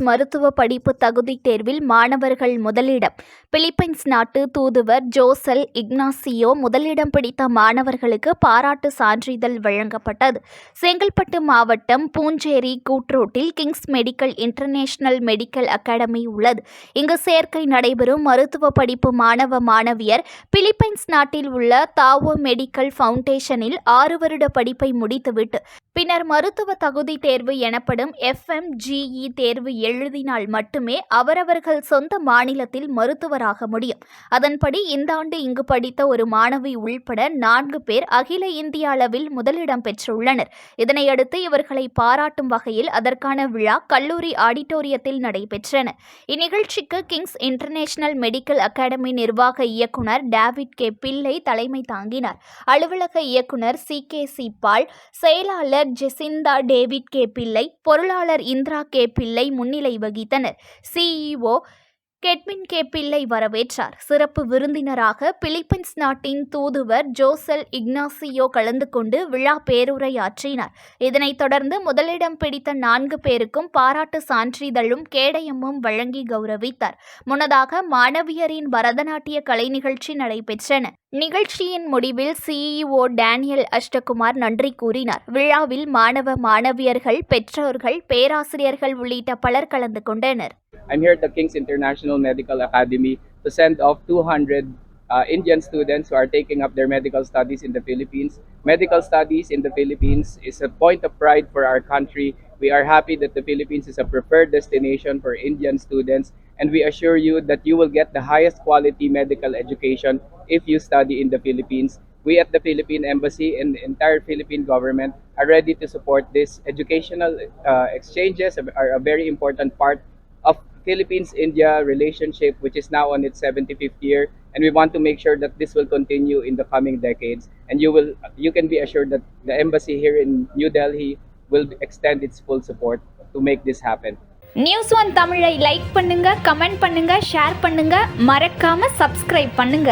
மருத்துவ படிப்பு தகுதி தேர்வில் மாணவர்கள் முதலிடம். பிலிப்பைன்ஸ் நாட்டு தூதுவர் ஜோசல் இக்னாசியோ முதலிடம் பிடித்த மாணவர்களுக்கு பாராட்டு சான்றிதழ் வழங்கப்பட்டது. செங்கல்பட்டு மாவட்டம் பூஞ்சேரி கூட்ரோட்டில் Kings medical international medical academy உள்ளது. இங்கு சேர்க்கை நடைபெறும் மருத்துவ படிப்பு மாணவ மாணவியர் பிலிப்பைன்ஸ் நாட்டில் உள்ள தாவோ மெடிக்கல் ஃபவுண்டேஷனில் 6 வருட படிப்பை முடித்துவிட்டு பின்னர் மருத்துவ தகுதி தேர்வு எனப்படும் FMGE தேர்வு எழுதினால் மட்டுமே அவரவர்கள் சொந்த மாநிலத்தில் மருத்துவராக முடியும். அதன்படி இந்த ஆண்டு இங்கு படித்த ஒரு மாணவி உள்பட 4 பேர் அகில இந்திய அளவில் முதலிடம் பெற்றுள்ளனர். இதனையடுத்து இவர்களை பாராட்டும் வகையில் அதற்கான விழா கல்லூரி ஆடிட்டோரியத்தில் நடைபெற்றன. இந்நிகழ்ச்சிக்கு கிங்ஸ் இன்டர்நேஷனல் மெடிக்கல் அகாடமி நிர்வாக இயக்குனர் டேவிட் கே பிள்ளை தலைமை தாங்கினார். அலுவலக இயக்குனர் CKC பால், செயலாளர் ஜெசிந்தா டேவிட் கே பிள்ளை, பொருளாளர் இந்திரா கே பிள்ளை முன்னிலை வகித்தனர். CEO கெட்வின் கே பிள்ளை வரவேற்றார். சிறப்பு விருந்தினராக பிலிப்பைன்ஸ் நாட்டின் தூதுவர் ஜோசல் இக்னாசியோ கலந்து கொண்டு விழா பேருரையாற்றினார். இதனைத் தொடர்ந்து முதலிடம் பிடித்த 4 பேருக்கும் பாராட்டு சான்றிதழும் கேடயமும் வழங்கி கௌரவித்தார். முன்னதாக மாணவியரின் பரதநாட்டிய கலை நிகழ்ச்சி நடைபெற்றன. நிகழ்ச்சியின் முடிவில் CEO டேனியல் அஷ்டகுமார் நன்றி கூறினார். விழாவில் மாணவ மாணவியர்கள், பெற்றோர்கள், பேராசிரியர்கள் உள்ளிட்ட பலர் கலந்து கொண்டனர். I'm here at the King's International Medical Academy to send off 200 Indian students who are taking up their medical studies in the Philippines. Medical studies in the Philippines is a point of pride for our country. We are happy that the Philippines is a preferred destination for Indian students, and we assure you that you will get the highest quality medical education if you study in the Philippines. We at the Philippine Embassy and the entire Philippine government are ready to support this. Educational exchanges are a very important part of Philippines-India relationship, which is now on its 75th year, and we want to make sure that this will continue in the coming decades. And you can be assured that the embassy here in New Delhi will extend its full support to make this happen. News1 தமிழை like பண்ணுங்க, comment பண்ணுங்க, share பண்ணுங்க, மறக்காம subscribe பண்ணுங்க.